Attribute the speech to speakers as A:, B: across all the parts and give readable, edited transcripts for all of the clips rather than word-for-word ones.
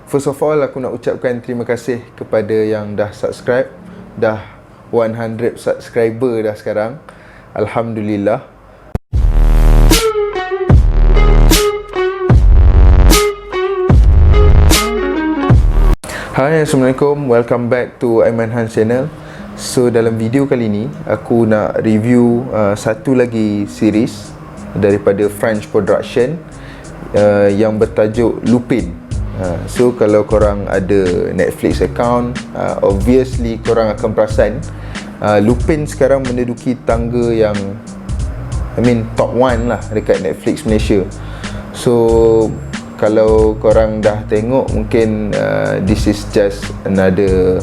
A: First of all, aku nak ucapkan terima kasih kepada yang dah subscribe. Dah 100 subscriber dah sekarang. Alhamdulillah. Hai, Assalamualaikum. Welcome back to Aiman Hans channel. So dalam video kali ni aku nak review satu lagi series daripada French production yang bertajuk Lupin. So kalau korang ada Netflix account, obviously korang akan perasan Lupin sekarang menduduki tangga yang top 1 lah dekat Netflix Malaysia. So kalau korang dah tengok, mungkin this is just another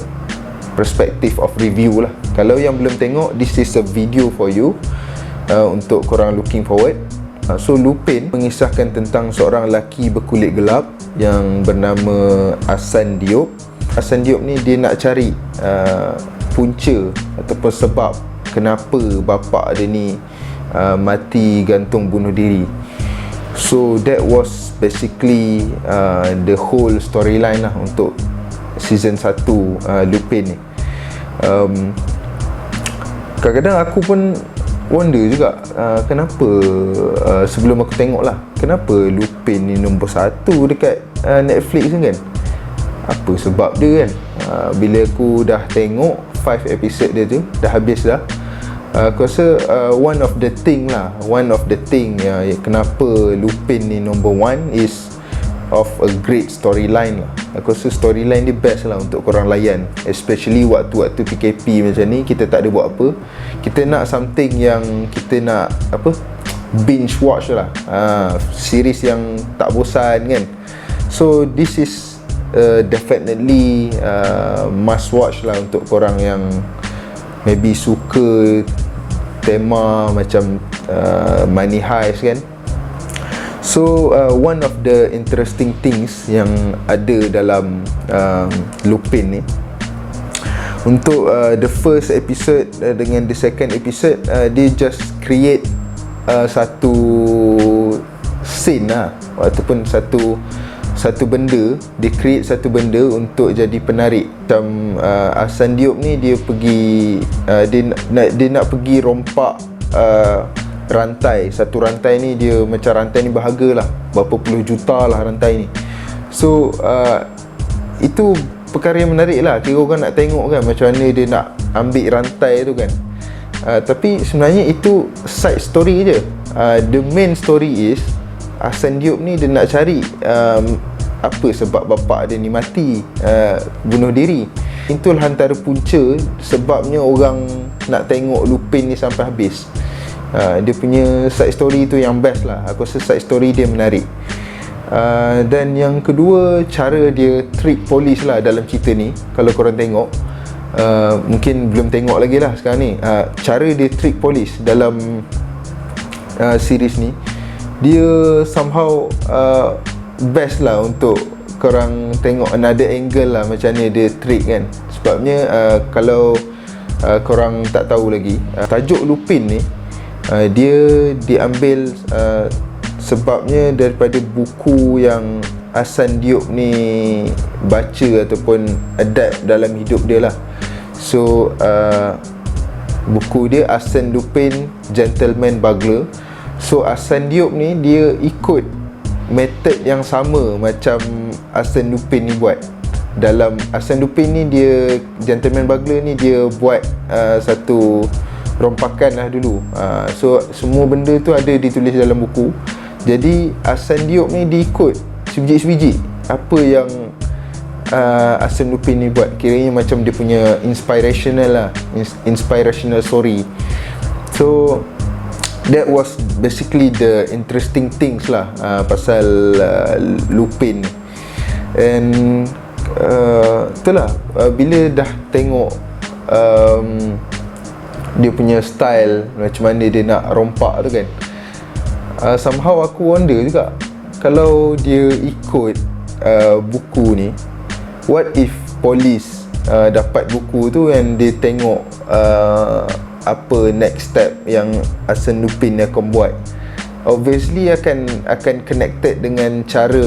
A: perspective of review lah. Kalau yang belum tengok, this is a video for you, untuk korang looking forward. So Lupin mengisahkan tentang seorang lelaki berkulit gelap yang bernama Hassan Diop. Hassan Diop ni dia nak cari punca ataupun sebab kenapa bapa dia ni mati gantung bunuh diri. So that was basically the whole storyline lah untuk season 1 Lupin ni. Kadang-kadang aku pun wonder juga, kenapa sebelum aku tengok lah, kenapa Lupin ni nombor 1 dekat Netflix ni kan. Apa sebab dia kan. Bila aku dah tengok 5 episode dia tu, dah habis dah, aku rasa one of the thing kenapa Lupin ni number 1 is of a great storyline lah. Aku rasa storyline dia best lah untuk korang layan, especially waktu-waktu PKP macam ni, kita tak ada buat apa, kita nak something yang kita nak binge watch lah, series yang tak bosan kan. So this is definitely must watch lah untuk korang yang maybe suka tema macam money heist kan. So one of the interesting things yang ada dalam Lupin ni, untuk the first episode dengan the second episode, dia just create satu scene lah, ataupun satu benda, dia create satu benda untuk jadi penarik. Macam Hassan Diop ni dia pergi dia nak pergi rompak rantai. Satu rantai ni dia macam rantai ni berharga lah, berapa puluh juta lah rantai ni. So itu perkara yang menarik lah, kira orang nak tengok kan macam mana dia nak ambil rantai tu kan. Tapi sebenarnya itu side story je. The main story is Hassan Diop ni dia nak cari apa sebab bapa dia ni mati, bunuh diri. Itulah antara punca sebabnya orang nak tengok Lupin ni sampai habis. Dia punya side story tu yang best lah. Aku rasa side story dia menarik. Dan yang kedua, cara dia trick polis lah dalam cerita ni. Kalau korang tengok, mungkin belum tengok lagi lah sekarang ni, cara dia trick polis dalam series ni, dia somehow best lah untuk korang tengok another angle lah macam mana dia trick kan. Sebabnya kalau korang tak tahu lagi, tajuk Lupin ni dia diambil sebabnya daripada buku yang Hassan Diop ni baca ataupun adapt dalam hidup dia lah. So buku dia Arsène Lupin, Gentleman Burglar. So Hassan Diop ni dia ikut method yang sama macam Arsène Lupin ni buat. Dalam Arsène Lupin ni, dia Gentleman Burglar ni, dia buat satu rompakan lah dulu. So semua benda tu ada ditulis dalam buku. Jadi Hassan Diop ni diikut sebiji-sebiji apa yang Arsène Lupin ni buat. Kiranya macam dia punya inspirational lah, inspirational story. So that was basically the interesting things lah pasal Lupin ni. And itulah, bila dah tengok dia punya style, macam mana dia nak rompak tu kan, somehow aku wonder juga, kalau dia ikut buku ni, what if polis dapat buku tu and dia tengok apa next step yang Arsène Lupin akan buat. Obviously akan connected dengan cara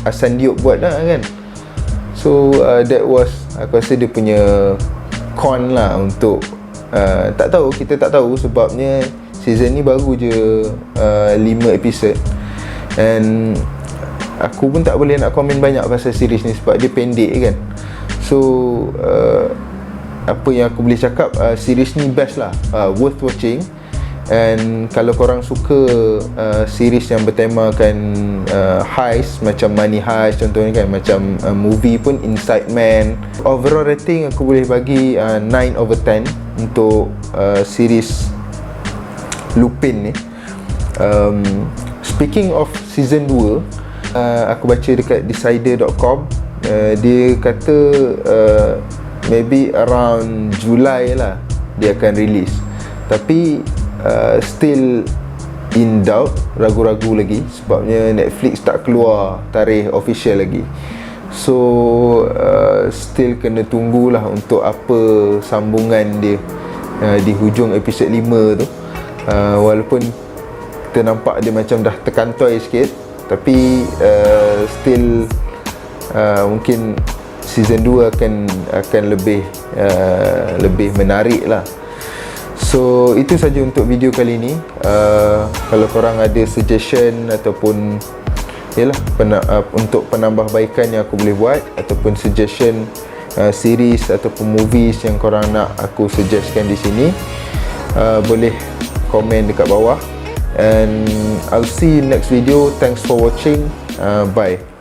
A: Hassan Diop buat lah kan. So that was, aku rasa dia punya con lah untuk tak tahu, kita tak tahu sebabnya season ni baru je 5 episod, and aku pun tak boleh nak komen banyak pasal series ni sebab dia pendek kan. So apa yang aku boleh cakap, series ni best lah, worth watching. And kalau korang suka series yang bertemakan heist, macam Money Heist contohnya kan, macam movie pun Inside Man, overall rating aku boleh bagi 9/10 untuk series Lupin ni. Speaking of season 2, aku baca dekat decider.com, dia kata maybe around Julai lah dia akan release. Tapi still in doubt, ragu-ragu lagi sebabnya Netflix tak keluar tarikh official lagi. So still kena tunggulah untuk apa sambungan dia di hujung episod 5 tu. Walaupun kita nampak dia macam dah terkantoi sikit, tapi still mungkin season 2 akan lebih menarik lah. So itu saja untuk video kali ni. Kalau korang ada suggestion ataupun untuk penambahbaikan yang aku boleh buat, ataupun suggestion series ataupun movies yang korang nak aku suggestkan di sini, boleh komen dekat bawah. And I'll see you next video. Thanks for watching. Bye.